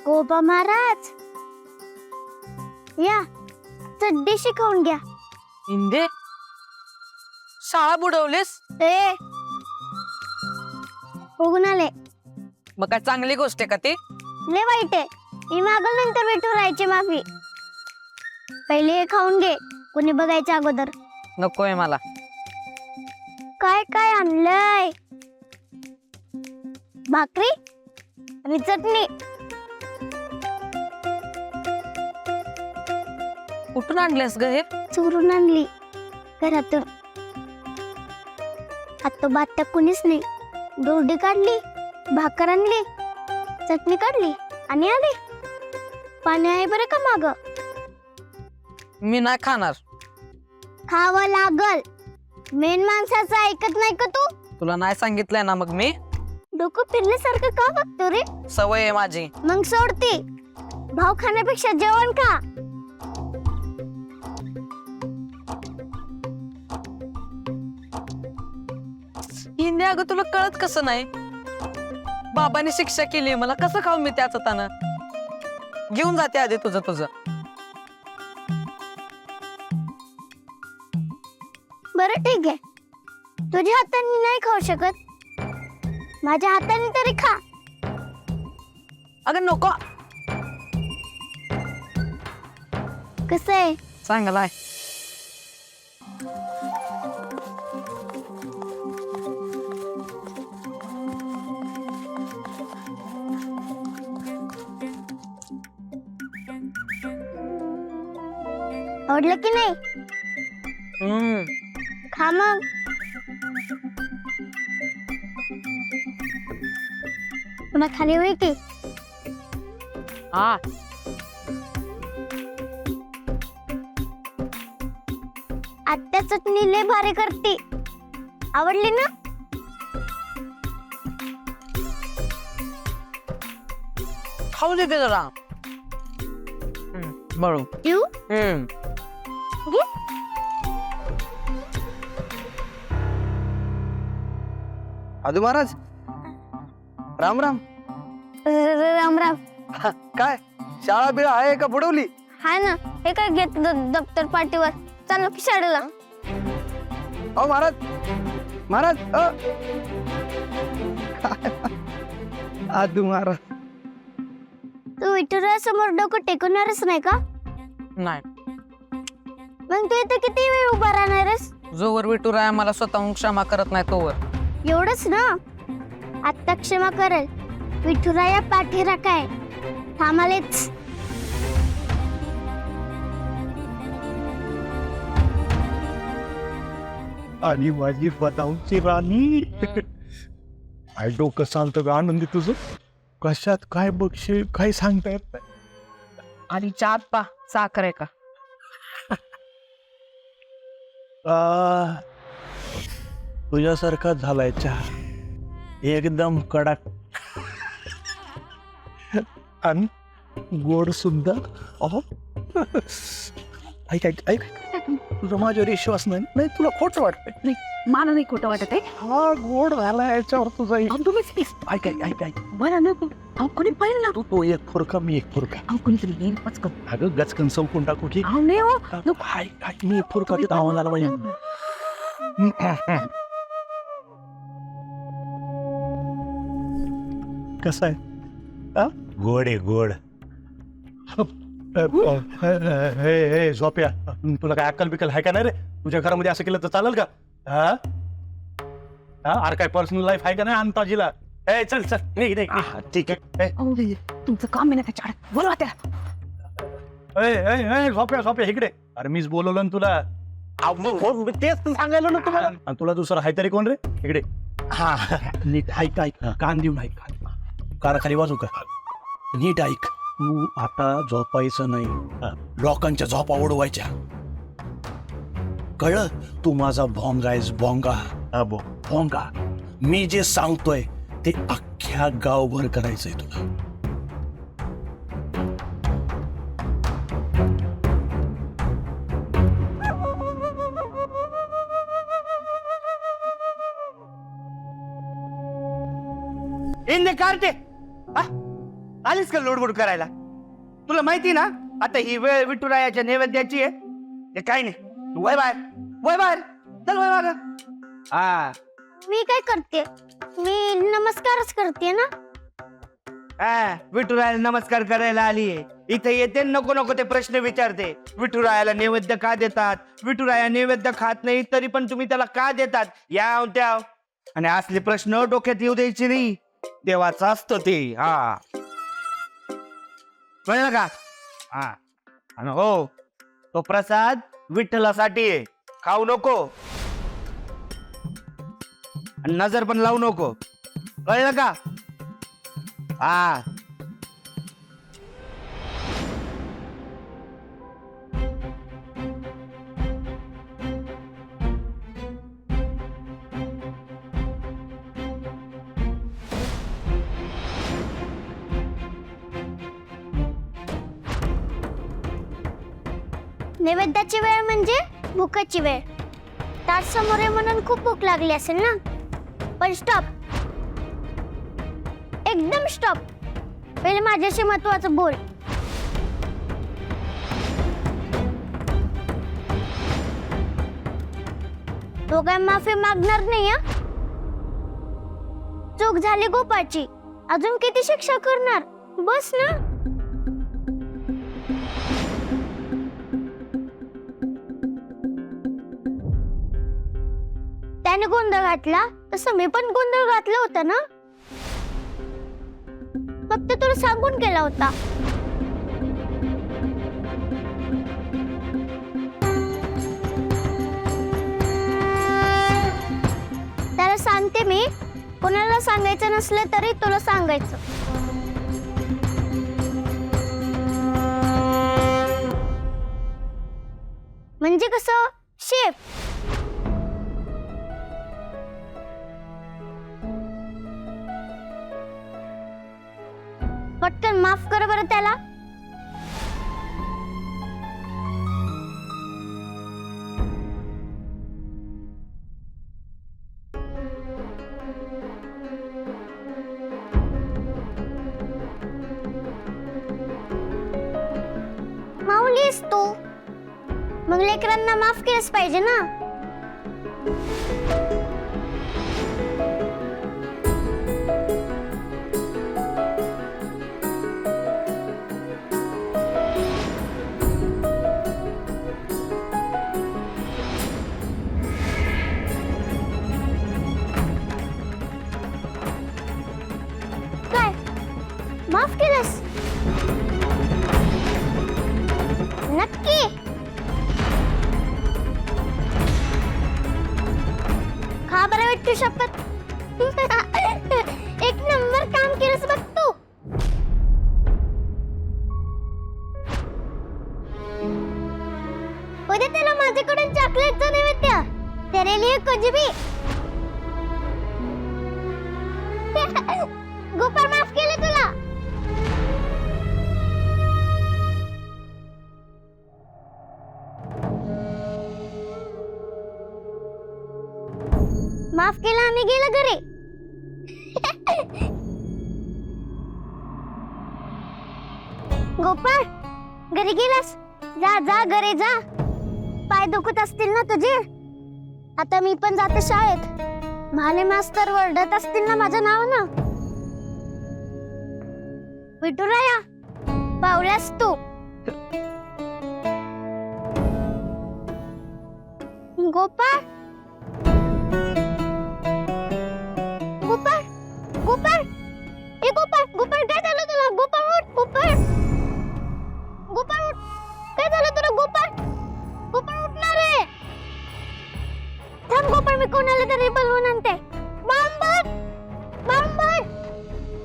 गोपा महाराज या चड्डी शिकवून घ्या. इंदे शाळा बुडवलीस ए बघून आले. मग काय चांगली गोष्ट आहे का ती? लय वाईट आहे. मी मागल नंतर विठुरायची माफी. पहिले हे खाऊन घे कोणी बघायच्या अगोदर. नकोय मला. काय काय आणलंय? भाकरी आणि चटणी. कुठून आणलेस ग हे? चोरून आणली घरातून. आता बात कुणीच नाही. दोरडी काढली, भाकर आणली, चटणी काढली आणि आली. पाणी आहे बरं का माग. मी नाही खाणार. खावं लागल. मेन माणसाचं ऐकत नाही का तू? तुला नाही सांगितलंय ना मग मी. डोकं फिरल्यासारखं का बघतो रे? सवय आहे माझी. मग सोडती. भाव खाण्यापेक्षा जेवण खा. हिंदी अगं तुला कळत कसं नाही? बाबाने शिक्षा केली मला, कसं खाऊ मी त्याच ताना? घेऊन जाते आधी तुझं तुझं. बरं ठीक आहे. तुझ्या हाताने नाही खाऊ शकत. माझ्या हाताने तरी खा. अगं नको. कसं आहे? चांगलाय. आवडलं की नाही? खा मग. पुन्हा खाली होई की? हा आत्या चटणी लय भारी करते. आवडली ना? खाऊ दे जरा. बळू. देऊ? घे. आदू महाराज राम राम. राम राम. काय शाळा बिळा आहे का बुडवली? हाय ना. हे काय घेत दप्तर पाठीवर. चालू की शाळेला. अहो महाराज महाराज आदू महाराज. तू विठुरा समोर डोकं टेकवणारच नाही का? नाही. मग तू इथे किती वेळ उभा राहणारस? जोवर विठुराया मला स्वतःहून क्षमा करत नाही तोवर. एवढंच ना? आत्ता क्षमा करेल. विठुराया पाठीरा काय थांबालेच. आणि माझी बदामची राणी. काय डोकं चालतं का आनंदी तुझं? कशात काय बघशील काय सांगता येत नाही. आणि चहात पा साखर आहे का? तुझ्यासारखा झालाय चहा. एकदम कडक आणि गोड सुद्धा. अहो ऐक ऐक ऐक. तुझा माझ्यावर विश्वास नाही. नाही तुला खोटं वाटतंय. नाही मला नाही खोटं वाटत आहे. हा गोड झाला याच्यावर तुझा. तुम्ही ऐक ऐक ऐक ऐक. बरं नको. अहो कोणी पाहिलं ना. तू एक फुरका मी एक फुरका. अहो कोणीतरी येईल पचकन. अगं गचकन संपून टाकू की. अहो नाही हो. हाय हाय मी एक फुरका देत आम्हाला पाहिजे. कसं आहे? गोड आहे गोड. हे झोप्या तुला काय अक्कल बिकल आहे का नाही रे? तुझ्या घरामध्ये असं केलं तर चालेल का? हा अरे काय पर्सनल लाईफ आहे का नाही अंताजीला? ए चल चल निघ निघ. ठीक आहे. अहो तुमचं काम आहे ना त्याच्याकडे. बोलवा त्याला. झोप्या झोप्या इकडे. अरे मीच बोलवलं ना तुला. तेच सांगायला ना तुम्हाला. आणि तुला दुसरं हाय तरी कोण रे? इकडे. हा नीट ऐक ऐक. कान देऊन ऐक. कानाखाली वाजू का? नीट ऐक. तू आता झोपायचं नाही. लोकांच्या झोपा उडवायच्या. कळलं? तू माझा भोंगा आहेस. भोंगा भोंगा. मी जे सांगतोय ते अख्ख्या गावभर करायचंय तुला. इन कार्टे आलीस का लोडगोड करायला? तुला माहिती ना आता ही वेळ विठुरायाच्या नैवेद्याची आहे. ते काय नाही, तू वय बाहेर, वय बाहेर, चल वय बाहेर. हा मी काय करते? मी नमस्कारच करते ना. हा, विठुरायाला नमस्कार करायला आलीये. इथे येते नको नको ते प्रश्न विचारते. विठुरायाला नैवेद्य का देतात? विठुराया नैवेद्य खात नाही तरी पण तुम्ही त्याला का देतात? याव त्याव आणि असले प्रश्न डोक्यात येऊ द्यायचे नाही. देवाचं असतं ते. हा कळलं का? हा आणि हो, तो प्रसाद विठ्ठलासाठी आहे, खाऊ नको आणि नजर पण लावू नको. कळलं का? हा नैवेद्याची वेळ म्हणजे भुकाची वेळ. ताट समोर आहे म्हणून खूप भूक लागली असेल ना. पण स्टॉप, एकदम स्टॉप. पहिले माझ्याशी महत्वाचं बोल. तो काय माफी मागणार नाही हा? चूक झाली गोपाळची, अजून किती शिक्षा करणार? बस ना. त्याने गोंधळ घातला तसं मी पण गोंधळ घातला होता ना. फक्त तुला सांगून केला होता. त्याला सांगते मी, कोणाला सांगायचं नसलं तरी तुला सांगायचं. म्हणजे कसं शेफ. पटकन माफ कर बरं त्याला. माऊलीस तू, मग लेकरांना माफ केलंच पाहिजे ना. काय माफ केलंस? नक्की? खा बरं विठ्ठू शपथ. एक नंबर काम केलंस बघ तू. उद्या त्याला माझ्याकडून चॉकलेटचं नैवेद्य. तेरे लिए कुछ भी. गोपाळ माफ केलं तुला. माफ केलं आणि गेलं घरी. गोपाळ घरी गेलास? जा जा घरी जा. पाय दुखत असतील ना तुझे. आता मी पण जाते शाळेत. माले मास्तर ओरडत असतील ना माझं नाव ना. विठुराया पावल्यास तू. गोपाळ गोपाळ गोपाळ ए गोपाळ गोपाळ काय झालं तुला? गोपाळ उठ. गोपाळ गोपाळ उठ. काय झालं तुला? गोपाळ गोपाळ उठणार रे. थांब गोपाळ, मी कोणाला तरी बोलवून आणते. बांबट बांबट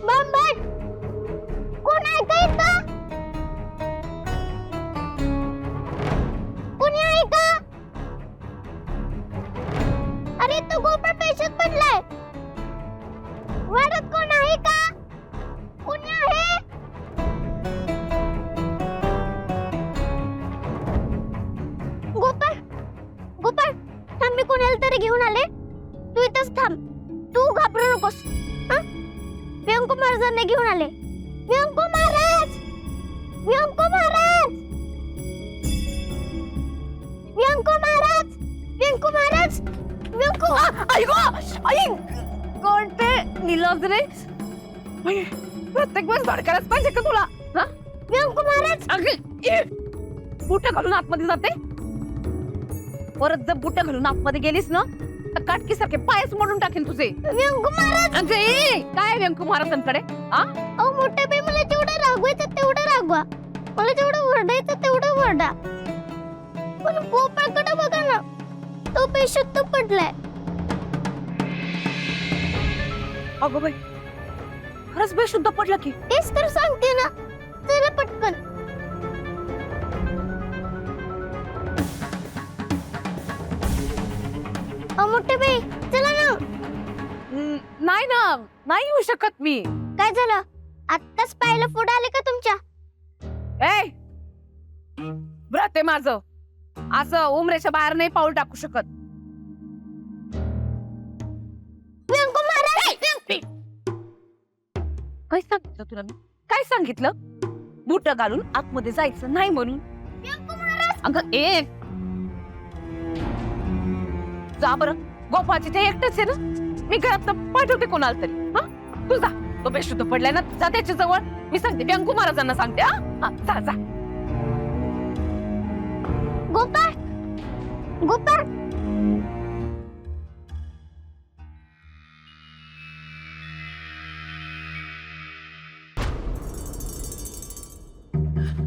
बांबट. कोण आहे का इथं? कोणी आहे का? अरे तो गोपाळ पैशात पडलाय. वाड्यात कोण आहे का? कोणी आहे? गोपाळ गोपाळ थांब, मी कोणाला तरी घेऊन आले. तू इथंच थांब. तू घाबरू नकोस. प्रियंका महाराजांना घेऊन आले. व्यंको महाराज, व्यंको महाराज, व्यंको महाराज, व्यंको महाराज, व्यंको. आई गो आई कोणते निलाज रे प्रत्येक वेळेस धडकायलाच पाहिजे का तुला हा? व्यंको महाराज, बुट घालून आतमध्ये जाते परत जर बुट घालून आतमध्ये गेलीस ना तर काटकी सारखे पायच मोडून टाकेल तुझे. व्यंको महाराज. अगं, ए, काय व्यंकू महाराजांकडे हा अहो मोठे बाई, मला जेवढं रागवायचं तेवढं रागवा, मला जेवढं वरडायचं तेवढं वरडा, पण गोपाळकडे बघा ना, तो बेशुद्ध पडलाय. अगं बाई खरंच बेशुद्ध पडला की. तेच तर सांगते ना, चला पटकन. अहो मोठे बाई, चला ना. नाही ना नाही येऊ शकत मी. काय झालं? आत्ताच पाहिलं पुढे आले का तुमच्या? ए व्रत आहे माझं, असं उमरेच्या बाहेर नाही पाऊल टाकू शकत. व्यंको महाराज, काय सांगितलं तुला मी? काय सांगितलं? बुट घालून आतमध्ये जायचं नाही म्हणून. व्यंको महाराज. अगं ए जा बरं, गोपाळचे ते एकटेच आहे ना, मी घरात पाठवते कोणाला तरी. हा तू जा, तो बेशुद्ध पडलाय ना, जा त्याच्या जवळ. मी सांगते व्यंकू महाराजांना सांगते. हा जा जा. गोपाळ, गोपाळ.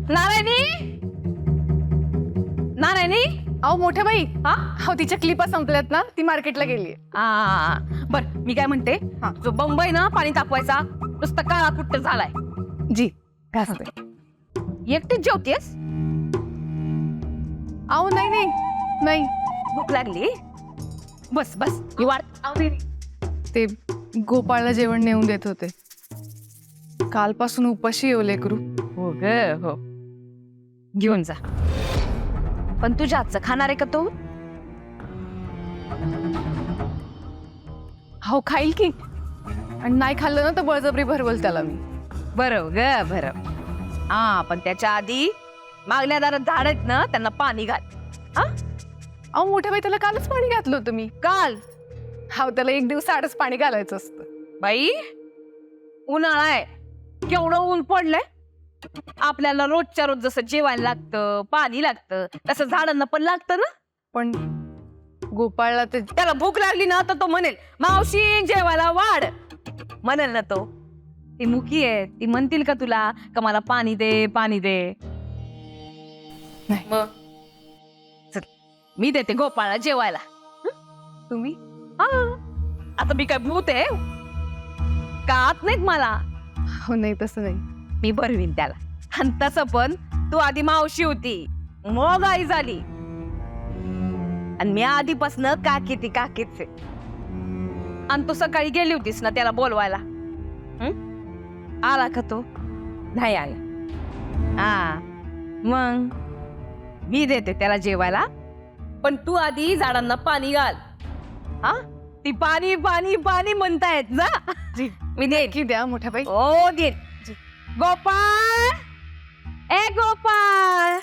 नारायणी, नारायणी. अहो मोठ्या बाई, हा अहो तिच्या क्लिपा संपल्यात ना, ती मार्केटला गेली. बर मी काय म्हणते, जो बंबई ना पाणी तापवायचा नुसतं काळा कुट्ट झालाय. जी घासते. एकटीच जेवतेस? अहो नाही नाही नाही, भूक लागली? बस बस ही वाढ. ते गोपाळला जेवण नेऊन देत होते. कालपासून उपाशी येऊ लेकरू. हो ग हो, घेऊन जा. पण तुझ्या हातचं खाणार आहे का तो? हो खाईल की, आणि नाही खाल्लं ना तर बळजबरी भरवल त्याला मी. बरं ग बरं. हा पण त्याच्या आधी मागल्या दारात झाड आहेत ना, त्यांना पाणी घाल. हा अहो मोठ्या बाई, त्याला कालच पाणी घातलं होतं मी. काल? हा त्याला एक दिवस आडच पाणी घालायचं असतं. बाई उन्हाळा आहे, केवढं ऊन पडलंय. आपल्याला रोजच्या रोज जसं जेवायला लागतं, पाणी लागतं, तसं झाडांना पण लागतं ना. पण गोपाळला ते त्याला भूक लागली ना तर तो म्हणेल मावशी जेवायला वाढ, म्हणेल ना तो. ती मुकी आहे, ती म्हणतील का तुला का मला पाणी दे पाणी दे? नाही. मग चल मी देते गोपाळला जेवायला. तुम्ही हा आता मी काय भूत आहे का? आत नाहीत मला. हो नाही तसं नाही. मी भरवीन त्याला. आणि तसं पण तू आधी मावशी होती, मग आई झाली, आणि मी आधीपासून काकी ती काकीच आहे. आणि तू सकाळी गेली होतीस ना त्याला बोलवायला, आला का तो? नाही आला. हा मग मी देते त्याला जेवायला, पण तू आधी झाडांना पाणी घाल. हा ती पाणी पाणी पाणी म्हणतायत ना. जी मी देईन. की द्या मोठ्या बाई. ओ देईन. गोपाळ, ए गोपाळ.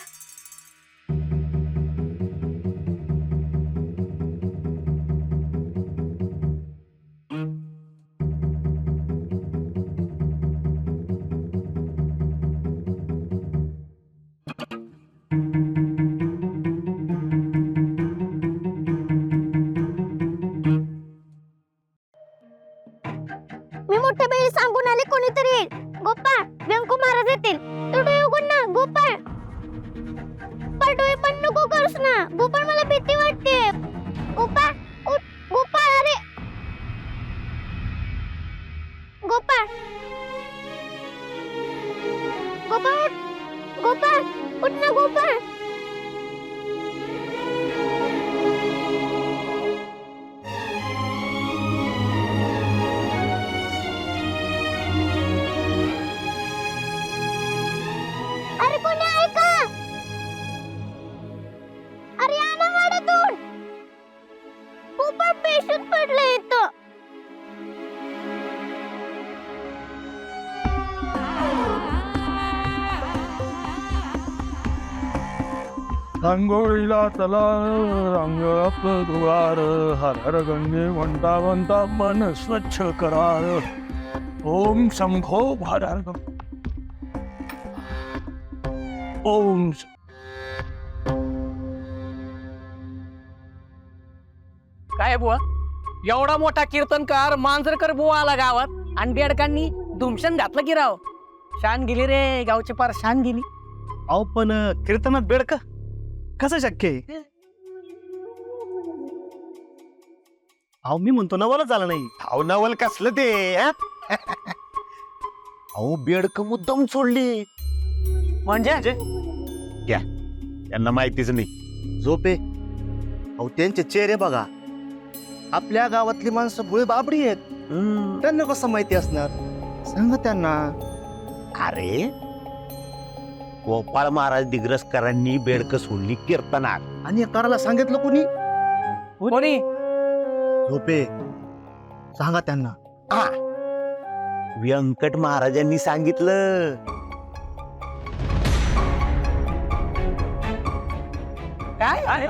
मी मोठ्या बाई सांगून आले, कोणीतरी येईल. गोपाळ, व्यंको महाराज येतील. तू डोळे उघड ना गोपाळ. गोपाळ डोळे बंद नको करूस ना गोपाळ, मला भीती वाटते. गोपाळ उठ, गोपाळ. अरे गोपाळ, गोपाळ उठ, गोपाळ उठ ना गोपाळ. अरे कोणी आहे का? अरे या ना वाड्यातून. गोपाळ बेशुद्ध पडलं इथं. रांगोळीला चला रंग आपलं दुवार, हर हर गंगे म्हणता म्हणता मन स्वच्छ करार. ओम शंभो हर हर ओम. काय बुवा एवढा मोठा कीर्तनकार मांजरकर बुवा आला गावात आणि बेडकांनी धुमशन घातलं की राव. शान गेली रे गावची पार शान गेली. अहो पण कीर्तनात बेडका कसं शक्य आहे? अहो मी म्हणतो नवलच झालं नाही. अहो नवल कसलं ते हा? अहो बेडक मुद्दाम सोडली म्हणजे त्यांना माहितीच नाही. झोपे अहो त्यांचे चेहरे बघा. आपल्या गावातली माणसं भुळे बाबडी आहेत. त्यांना कसं माहिती असणार? सांगा त्यांना. अरे गोपाळ महाराज दिग्रसकरांनी बेडक सोडली कीर्तनात. आणि करायला सांगितलं कोणी? कोणी झोपे सांगा त्यांना. हा, व्यंकट महाराजांनी सांगितलं. काय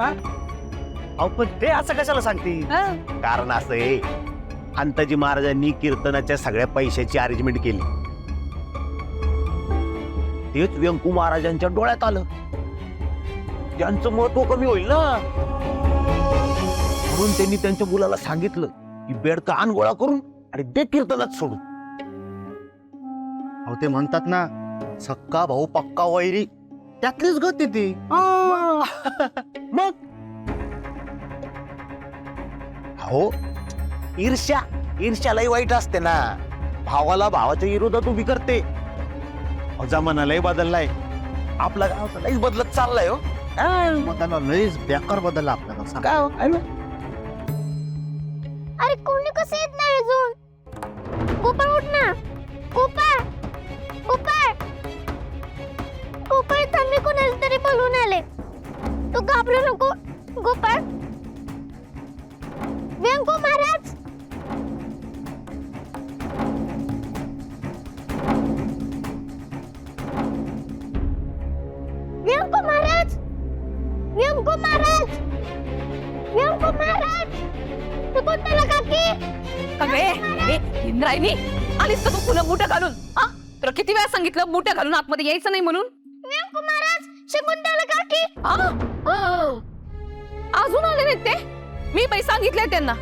अहो पण ते असं कशाला सांगते? कारण असं आहे, अंताजी महाराजांनी कीर्तनाच्या सगळ्या पैशाची अरेंजमेंट केली. तेच व्यंकू महाराजांच्या डोळ्यात आलं. त्यांचं महत्व कमी होईल ना, म्हणून त्यांनी त्यांच्या मुलाला सांगितलं की बेडका आण गोळा करून आणि ते कीर्तनात सोडून. अहो ते म्हणतात ना, सक्का भाऊ पक्का वैरी. त्यातलीच गती ती. मग हो, ईर्ष्यालाही वाईट असते ना. भावाला भावाच्या विरोधात उभी करते. अहो, जमाना लय बदललाय. आपला गाव तर लयच बदलत चाललाय हो. मताला लयच बेकार बदलला आपल्याला. सांगा. काय हो? आहे ना? अरे कोणी कसं येत नाही अजून? गोपाळ उठ ना. गोपाळ गोपाळ गोपाळ थांब, मी कोणाला तरी बोलून आले. तू घाबरू नको. गोपाळ व्यंकू महाराज. व्यंकू महाराज. व्यंकू महाराज. व्यंकू महाराज. तू कोणत्याला काकी? इंद्रायणी आलीस का तू पुन्हा मुठं घालून? हा, तुला किती वेळा सांगितलं मुठं घालून आतमध्ये यायचं नाही म्हणून? व्यंकू महाराज. शकुंतला काकी. अजून आले नाहीत ते? मी बाई सांगितलंय त्यांना.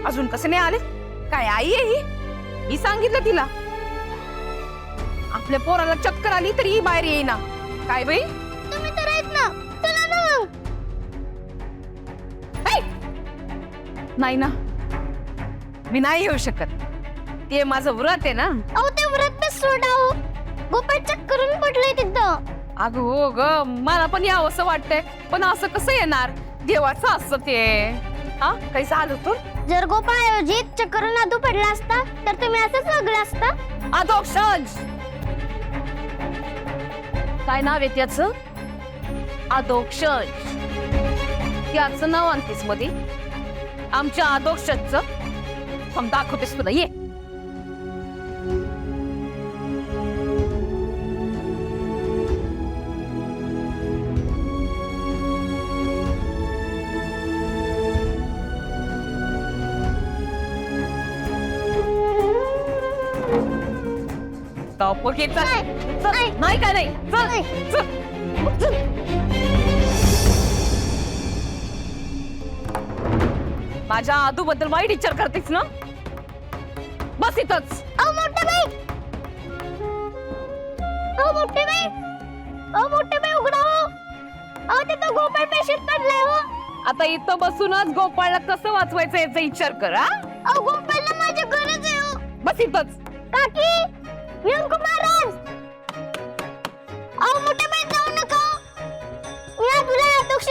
अजून कसे नाही आले? काय आई आहे ही? मी सांगितलं तिला. आपल्या पोराला चक्कर आली तरी ही बाहेर येईना. काय बाई? तुम्ही तर आहेत ना. चला ना मग. नाही ना, मी नाही येऊ शकत. ते माझं व्रत आहे ना. अहो ते व्रत सोडाव. गोपाळ चक्करून पडलंय तिथं. अगं हो ग, मला पण यावं असं वाटतंय, पण असं कसं येणार? देवाचं असतं ते. हा, काही झालं तर? जर गोपाळ ऐवजी चक्करून आदू पडला असता तर तुम्ही असंच वागला असता. अधोक्षज. काय नाव आहे त्याचं? अधोक्षज. त्याचं नाव आणतेस मध्ये? आमच्या अधोक्षजचं दाखवतेस तुला. ये. पोरगी चल. चल. नाही काय नाही. चल चल. माझ्या आदू बद्दल वाईट विचार करतेस ना? बस इथंच. अहो मोठे बाई. अहो मोठे बाई. अहो मोठे बाई उघडा हो. अहो तिथं गोपाळ पेशीत पडलाय हो. आता इथं बसूनच गोपाळला कसं वाचवायचं याचा विचार कर. अहो गोपाळला माझी गरज आहे हो. बस इथंच. काकी. व्यंकू महाराज. अहो मोठे बाई जाऊ नका. मी तुला अध्यक्ष